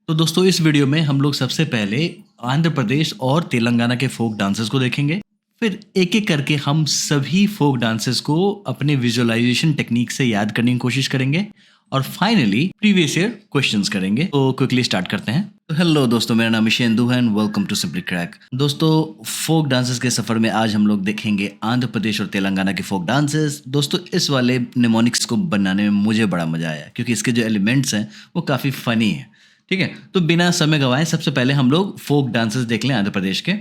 तो दोस्तों इस वीडियो में हम लोग सबसे पहले आंध्र प्रदेश और तेलंगाना के फोक डांसेस को देखेंगे। फिर एक एक करके हम सभी फोक डांसेस को अपने विजुअलाइजेशन टेक्निक से याद करने की कोशिश करेंगे और फाइनली प्रीवियस ईयर क्वेश्चंस करेंगे। तो क्विकली स्टार्ट करते हैं। तो हेलो दोस्तों, मेरा नाम ईशेंदु है and welcome to simply crack. दोस्तों फोक डांसेस के सफर में आज हम लोग देखेंगे आंध्र प्रदेश और तेलंगाना के फोक डांसेस। दोस्तों इस वाले निमोनिक्स को बनाने में मुझे बड़ा मजा आया क्योंकि इसके जो एलिमेंट्स हैं वो काफ़ी फनी है। ठीक है, तो बिना समय गवाए सबसे पहले हम लोग फोक डांसेस देख लें आंध्र प्रदेश के।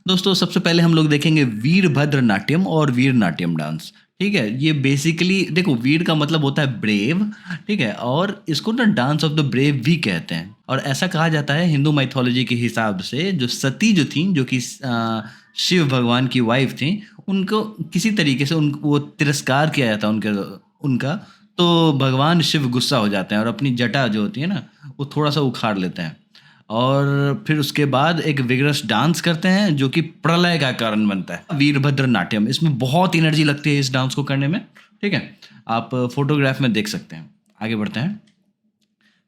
दोस्तों सबसे पहले हम लोग देखेंगे वीरभद्र नाट्यम और वीर नाट्यम डांस। ठीक है, ये बेसिकली देखो, वीर का मतलब होता है ब्रेव। ठीक है, और इसको ना डांस ऑफ द ब्रेव भी कहते हैं। और ऐसा कहा जाता है हिंदू माइथोलॉजी के हिसाब से, जो सती जो थी, जो कि शिव भगवान की वाइफ थी, उनको किसी तरीके से वो तिरस्कार किया जाता है उनका। तो भगवान शिव गुस्सा हो जाते हैं और अपनी जटा जो होती है ना, वो थोड़ा सा उखाड़ लेते हैं और फिर उसके बाद एक विगरस डांस करते हैं जो कि प्रलय का कारण बनता है। वीरभद्र नाट्यम, इसमें बहुत एनर्जी लगती है इस डांस को करने में। ठीक है, आप फोटोग्राफ में देख सकते हैं। आगे बढ़ते हैं।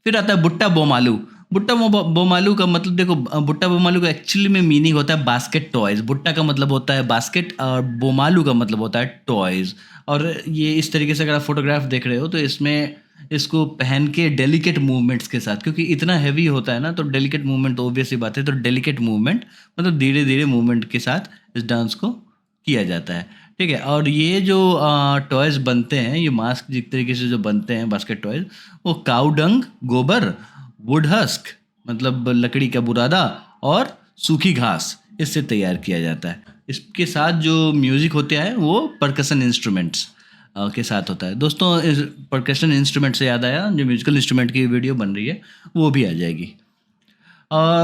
फिर आता है बुट्टा बोमालू। बोमालू का मतलब देखो, बुट्टा बोमालू का एक्चुअली में मीनिंग होता है बास्केट टॉयज। बुट्टा का मतलब होता है बास्केट और बोमालू का मतलब होता है टॉयज। और ये इस तरीके से अगर आप फोटोग्राफ देख रहे हो तो इसमें इसको पहन के डेलिकेट मूवमेंट्स के साथ, क्योंकि इतना हैवी होता है ना, तो डेलिकेट मूवमेंट तो ऑब्वियस सी बात है। तो डेलिकेट मूवमेंट मतलब धीरे धीरे मूवमेंट के साथ इस डांस को किया जाता है। ठीक है, और ये जो टॉयज बनते हैं, ये मास्क जिस तरीके से जो बनते हैं बास्केट टॉयज, वो काऊ डंग, गोबर, वुड हस्क मतलब लकड़ी का बुरादा और सूखी घास, इससे तैयार किया जाता है। इसके साथ जो म्यूजिक होता है वो परकशन इंस्ट्रूमेंट्स के साथ होता है। दोस्तों इस परकशन इंस्ट्रूमेंट से याद आया, जो म्यूजिकल इंस्ट्रूमेंट की वीडियो बन रही है वो भी आ जाएगी।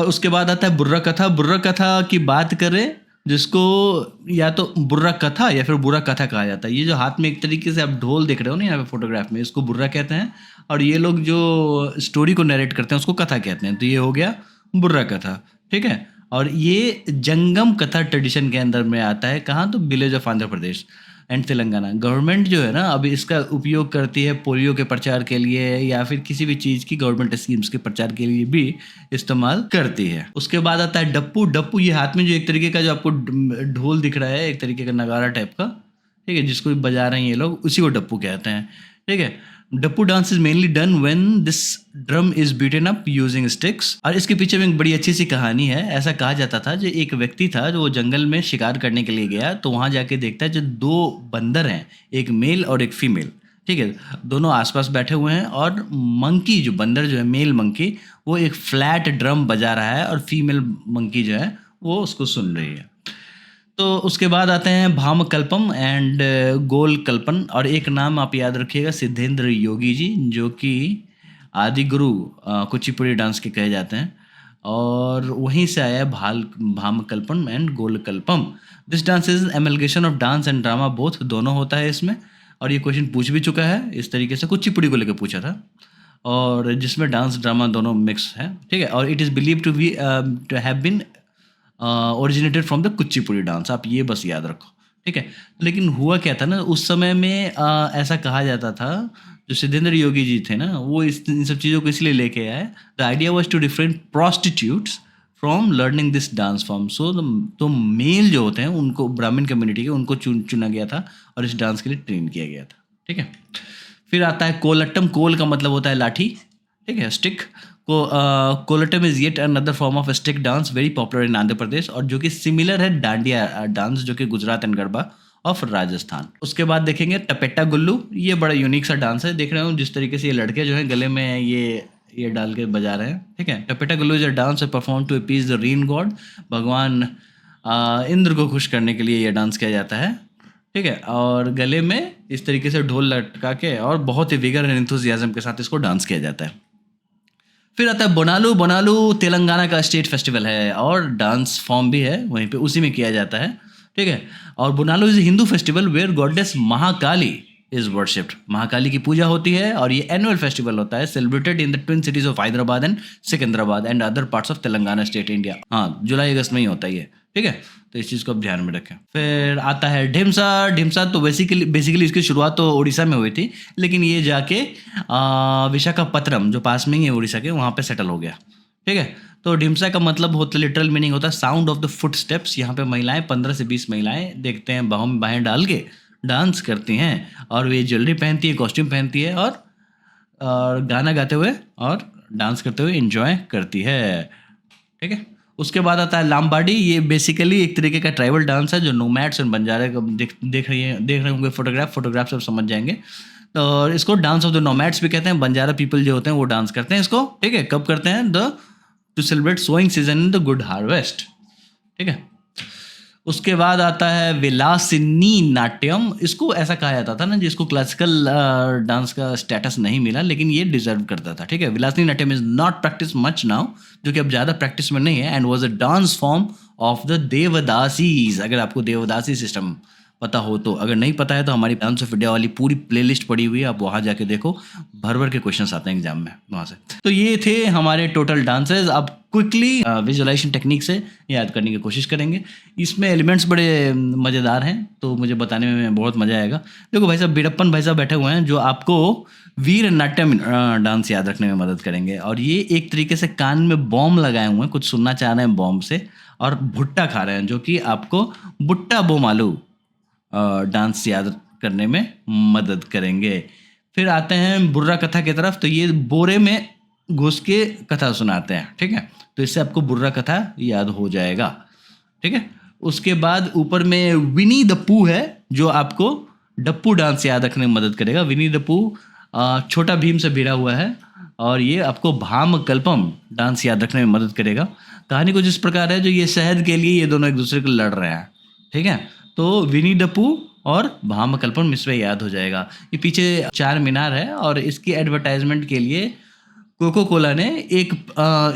उसके बाद आता है बुर्रा कथा। बुर्रा कथा की बात करें, जिसको या तो बुर्रा कथा या फिर बुरा कथा कहा जाता है। ये जो हाथ में एक तरीके से आप ढोल देख रहे हो ना यहाँ पे फोटोग्राफ में, इसको बुर्रा कहते हैं। और ये लोग जो स्टोरी को नरेट करते हैं उसको कथा कहते हैं। तो ये हो गया बुर्रा कथा। ठीक है, और ये जंगम कथा ट्रेडिशन के अंदर में आता है। कहाँ? तो village of Andhra Pradesh and Telangana. Government जो है ना, अभी इसका उपयोग करती है पोलियो के प्रचार के लिए या फिर किसी भी चीज़ की गवर्नमेंट स्कीम्स के प्रचार के लिए भी इस्तेमाल करती है। उसके बाद आता है डप्पू। डप्पू ये हाथ में जो एक तरीके का जो आपको ढोल दिख रहा है, एक तरीके का नगारा टाइप का, ठीक है, जिसको बजा रहे हैं ये लोग, उसी को डप्पू कहते हैं। ठीक है, Dappu dance is mainly done when this drum is beaten up using sticks. और इसके पीछे में एक बड़ी अच्छी सी कहानी है। ऐसा कहा जाता था, जो एक व्यक्ति था जो जंगल में शिकार करने के लिए गया, तो वहां जाके देखता है जो दो बंदर हैं, एक मेल और एक फीमेल। ठीक है, दोनों आसपास बैठे हुए हैं और मंकी जो बंदर जो है, मेल मंकी, वो एक फ्लैट ड्रम बजा रहा है और फीमेल मंकी जो है वो उसको सुन रही है। तो उसके बाद आते हैं भामकल्पम एंड गोल कल्पन। और एक नाम आप याद रखिएगा, सिद्धेंद्र योगी जी, जो कि आदि गुरु कुचिपुड़ी डांस के कहे जाते हैं। और वहीं से आया Bhamakalapam and Golla Kalapam. This dance is amalgamation of dance and drama both, दोनों होता है इसमें। और ये क्वेश्चन पूछ भी चुका है इस तरीके से, कुचिपुड़ी को लेकर पूछा था, और जिसमें डांस ड्रामा दोनों मिक्स है। ठीक है, और it is believe to have been originated from the Kuchipudi dance. आप ये बस याद रखो। ठीक है, लेकिन हुआ क्या था ना, उस समय में ऐसा कहा जाता था, जो सिद्धेंद्र योगी जी थे ना, वो इन सब चीज़ों को इसलिए लेके आए। The idea was to different prostitutes from learning this dance form. So तो मेल जो होते हैं उनको, ब्राह्मण कम्युनिटी के, उनको चुना गया था और इस डांस के लिए ट्रेन किया गया था। ठीक है, फिर आता है कोलट्टम। कोल का मतलब होता है लाठी। ठीक है, स्टिक को Kolattam is yet another form of stick dance very popular in Andhra Pradesh, और जो कि सिमिलर है डांडिया डांस, जो कि गुजरात एंड गरबा ऑफ राजस्थान। उसके बाद देखेंगे टपेटा गुल्लू। ये बड़ा यूनिक सा डांस है। देख रहे हो जिस तरीके से ये लड़के जो है गले में ये डाल के बजा रहे हैं। ठीक है, Tappeta Gullu is a dance perform to appease the rain god. भगवान इंद्र को खुश करने के लिए ये डांस किया जाता है। ठीक है, और गले में इस तरीके से ढोल लटका के और बहुत ही विगर एंड एंथुसियाज्म के साथ इसको डांस किया जाता है। फिर आता है बोनालू। बोनालू तेलंगाना का स्टेट फेस्टिवल है और डांस फॉर्म भी है वहीं पे, उसी में किया जाता है। ठीक है, और Bonalu is Hindu festival where goddess Mahakali is worshipped. Mahakali की पूजा होती है और ये एनुअल फेस्टिवल होता है, celebrated in the twin cities of Hyderabad and Secunderabad and other parts of Telangana state India. हाँ, जुलाई अगस्त में ही होता है ये। ठीक है, तो इस चीज़ को आप ध्यान में रखें। फिर आता है ढिमसा। ढिमसा तो बेसिकली इसकी शुरुआत तो उड़ीसा में हुई थी, लेकिन ये जाके विशाखापत्तनम जो पास में ही है उड़ीसा के, वहाँ पे सेटल हो गया। ठीक है। तो ढिमसा का मतलब होता, लिटरल मीनिंग होता है sound of the foot steps. यहाँ पे महिलाएं 15 से 20 महिलाएं देखते हैं बाहों में बाहें डाल के डांस करती हैं, और वे ज्वेलरी पहनती है, कॉस्ट्यूम पहनती है, और गाना गाते हुए और डांस करते हुए एंजॉय करती है। ठीक है। उसके बाद आता है लाम्बाडी। ये बेसिकली एक तरीके का ट्राइबल डांस है जो नोमैड्स और बंजारे को देख रहे होंगे फोटोग्राफ सब समझ जाएंगे। तो इसको डांस ऑफ द नोमैड्स भी कहते हैं। बंजारा पीपल जो होते हैं वो डांस करते हैं इसको। ठीक है। कब करते हैं? The to celebrate sowing season in the good harvest. ठीक है। उसके बाद आता है विलासिनी नाट्यम। इसको ऐसा कहा जाता था ना जिसको क्लासिकल डांस का स्टेटस नहीं मिला, लेकिन ये डिजर्व करता था। ठीक है। Vilasini Natyam is not practice much now, जो कि अब ज़्यादा प्रैक्टिस में नहीं है, and was a dance form of the devadasis. अगर आपको देवदासी सिस्टम पता हो तो, अगर नहीं पता है तो हमारी डांस ऑफ इंडिया वाली पूरी प्लेलिस्ट पड़ी हुई है, आप वहाँ जाके देखो, भर भर के क्वेश्चंस आते हैं एग्जाम में वहाँ से। तो ये थे हमारे टोटल डांसेस। अब क्विकली विजुअलाइजेशन टेक्निक से याद करने की कोशिश करेंगे। इसमें एलिमेंट्स बड़े मज़ेदार हैं, तो मुझे बताने में बहुत मज़ा आएगा। देखो भाई साहब, बीरप्पन भाई साहब बैठे हुए हैं जो आपको वीर नाट्यम डांस याद रखने में मदद करेंगे। और ये एक तरीके से कान में बॉम्ब लगाए हुए हैं, कुछ सुनना चाह रहे हैं बॉम्ब से, और भुट्टा खा रहे हैं, जो कि आपको बुट्टा बोमालू डांस याद करने में मदद करेंगे। फिर आते हैं बुर्रा कथा की तरफ। तो ये बोरे में घुस के कथा सुनाते हैं। ठीक है। तो इससे आपको बुर्रा कथा याद हो जाएगा। ठीक है। उसके बाद ऊपर में विनी द पू है जो आपको डप्पू डांस याद रखने में मदद करेगा। विनी द पू छोटा भीम से भिड़ा हुआ है, और ये आपको भाम कल्पम डांस याद रखने में मदद करेगा। कहानी कुछ इस प्रकार है, जो ये शहद के लिए ये दोनों एक दूसरे को लड़ रहे हैं। ठीक है। तो विनी द पू और भाम कल्पम इसमें याद हो जाएगा। ये पीछे चार मीनार है, और इसकी एडवर्टाइजमेंट के लिए कोको कोला ने एक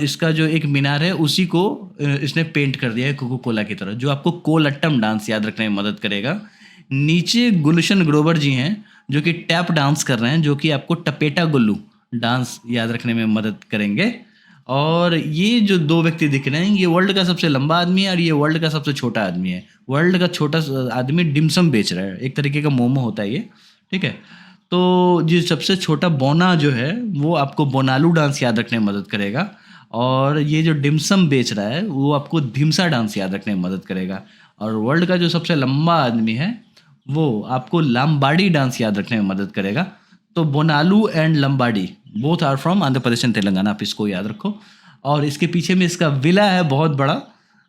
इसका जो एक मीनार है उसी को इसने पेंट कर दिया है कोको कोला की तरह, जो आपको कोलट्टम डांस याद रखने में मदद करेगा। नीचे गुलशन ग्रोवर जी हैं जो कि टैप डांस कर रहे हैं, जो कि आपको टपेटा गुल्लू डांस याद रखने में मदद करेंगे। और ये जो दो व्यक्ति दिख रहे हैं, ये वर्ल्ड का सबसे लंबा आदमी है और ये वर्ल्ड का सबसे छोटा आदमी है। वर्ल्ड का छोटा आदमी डिमसम बेच रहा है, एक तरीके का मोमो होता है ये। ठीक है। तो जो सबसे छोटा बोना जो है वो आपको बोनालू डांस याद रखने में मदद करेगा, और ये जो डिमसम बेच रहा है वो आपको धिमसा डांस याद रखने में मदद करेगा। और वर्ल्ड का जो सबसे लंबा आदमी है वो आपको लंबाड़ी डांस याद रखने में मदद करेगा। तो Bonalu and Lambadi both are from Andhra Pradesh and Telangana, आप इसको याद रखो। और इसके पीछे में इसका विला है बहुत बड़ा,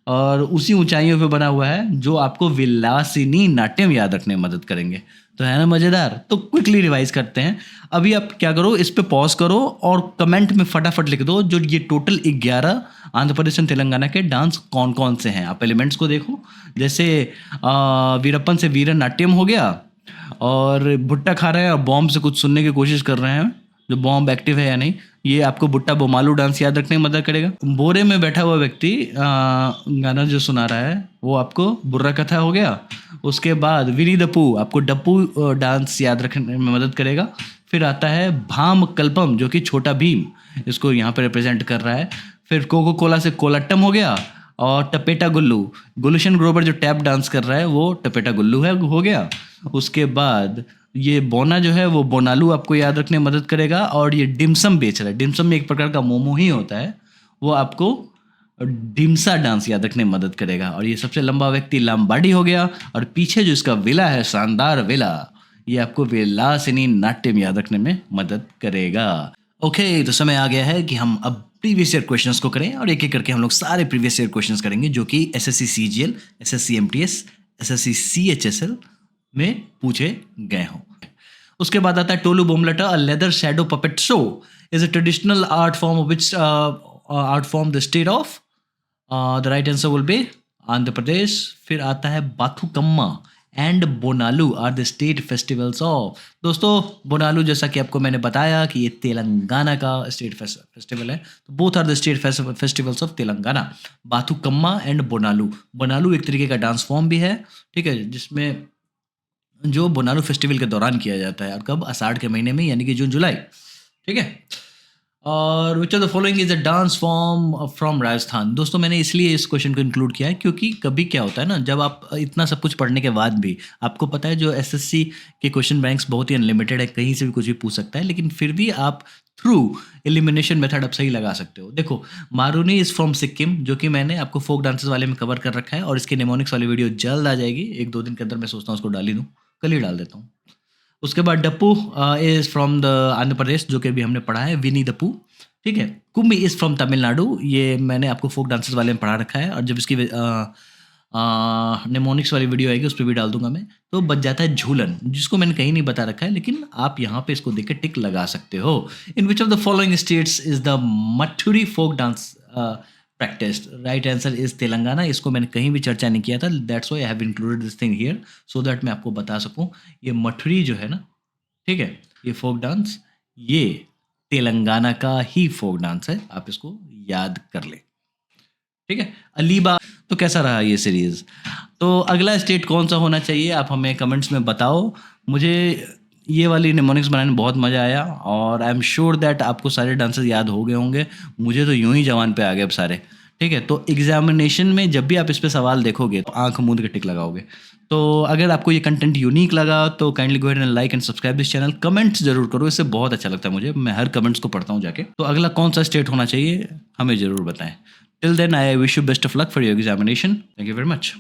और उसी ऊंचाइयों पे बना हुआ है, जो आपको विलासिनी नाट्यम याद रखने में मदद करेंगे। तो है ना मज़ेदार। तो क्विकली रिवाइज करते हैं। अभी आप क्या करो, इस पे पॉज करो और कमेंट में फटाफट लिख दो जो ये टोटल 11 आंध्र प्रदेश और तेलंगाना के डांस कौन कौन से हैं। आप एलिमेंट्स को देखो, जैसे वीरप्पन से वीर नाट्यम हो गया, और भुट्टा खा रहे हैं और बॉम्ब से कुछ सुनने की कोशिश कर रहे हैं, जो बॉम्ब एक्टिव है या नहीं। ये आपको बुट्टा बोमालू डांस याद रखने में मदद करेगा। बोरे में बैठा हुआ व्यक्ति गाना जो सुना रहा है वो आपको बुर्रा कथा हो गया। उसके बाद विनी द पू आपको डप्पू डांस याद रखने में मदद करेगा। फिर आता है भाम कल्पम जो कि छोटा भीम इसको यहाँ पे रिप्रेजेंट कर रहा है। फिर कोको कोला से कोलट्टम हो गया, और टपेटा गुल्लू गुलशन ग्रोवर जो टैप डांस कर रहा है वो टपेटा गुल्लू है हो गया। उसके बाद ये बोना जो है वो बोनालू आपको याद रखने में मदद करेगा, और ये डिमसम बेच रहा है, डिमसम में एक प्रकार का मोमो ही होता है, वो आपको डिमसा डांस याद रखने में मदद करेगा। और ये सबसे लंबा व्यक्ति लंबाड़ी हो गया, और पीछे जो इसका विला है, शानदार विला, ये आपको विलासिनी नाट्यम याद रखने में मदद करेगा। ओके, तो समय आ गया है कि हम अब प्रीवियस ईयर क्वेश्चंस को करें, और एक एक करके हम लोग सारे प्रीवियस ईयर क्वेश्चंस करेंगे जो कि SSC CGL, SSC MTS, SSC CHSL में पूछे गए हों। उसके बाद आता है Tholu Bommalata, a leather shadow puppet show is a traditional art form of which art form the state of, the right answer will be Andhra Pradesh. फिर आता है Bathukamma and Bonalu are the state festivals of. दोस्तों बोनालू जैसा कि आपको मैंने बताया कि ये तेलंगाना का स्टेट फेस्टिवल है, तो both are the state festivals of Telangana, Bathukamma and Bonalu. Bonalu एक तरीके का डांस फॉर्म भी है, ठीक है, जिसमें जो बोनालू फेस्टिवल के दौरान किया जाता है, और कब, आषाढ़ के महीने में, यानी कि जून जुलाई। ठीक है। और विच of the following is a dance form from Rajasthan. दोस्तों मैंने इसलिए इस क्वेश्चन को इंक्लूड किया है क्योंकि कभी क्या होता है ना, जब आप इतना सब कुछ पढ़ने के बाद भी आपको पता है जो एसएससी के क्वेश्चन बैंक्स बहुत ही अनलिमिटेड है, कहीं से भी कुछ भी पूछ सकता है, लेकिन फिर भी आप थ्रू एलिमिनेशन मेथड आप सही लगा सकते हो। देखो, मारूनी इज फ्रॉम सिक्किम, जो कि मैंने आपको फोक डांसेस वाले में कवर कर रखा है, और इसकी निमोनिक्स वाली वीडियो जल्द आ जाएगी, 1-2 दिन के अंदर मैं सोचता हूँ उसको डाल ही दूँ, कल ही डाल देता हूँ। उसके बाद Dappu is from the Andhra Pradesh, जो कि अभी हमने पढ़ा है, विनी दप्पू, ठीक है। कुम्मी इज फ्रॉम तमिलनाडु, ये मैंने आपको फोक डांसेस वाले में पढ़ा रखा है, और जब इसकी निमोनिक्स वाली वीडियो आएगी उस पर भी डाल दूंगा मैं। तो बच जाता है झूलन, जिसको मैंने कहीं नहीं बता रखा है, लेकिन आप यहाँ पे इसको देख के टिक लगा सकते हो। In which of the following states is the Mathuri folk dance practice? Right answer is Telangana. इसको मैंने कहीं भी चर्चा नहीं किया था, that's why I have included this thing here, so that मैं आपको बता सकूं। ये मठुरी जो है ना, ठीक है, ये फोक डांस, ये तेलंगाना का ही फोक डांस है, आप इसको याद कर ले, ठीक है। अलीबा। तो कैसा रहा ये सीरीज? तो अगला स्टेट कौन सा होना चाहिए, आप हमें कमेंट्स में बताओ। मुझे ये वाली निमोनिक्स बनाने में बहुत मज़ा आया, और आई एम श्योर दैट आपको सारे डांसेस याद हो गए होंगे। मुझे तो यूं ही जवान पे आ गए अब सारे, ठीक है। तो एग्जामिनेशन में जब भी आप इस पे सवाल देखोगे तो आंख मूंद के टिक लगाओगे। तो अगर आपको ये कंटेंट यूनिक लगा तो kindly go ahead and like and subscribe this channel. Comments जरूर करो, इससे बहुत अच्छा लगता है मुझे, मैं हर कमेंट्स को पढ़ता हूँ जाके। तो अगला कौन सा स्टेट होना चाहिए हमें ज़रूर बताएं। Till then I wish you best of luck for your examination. Thank you very much.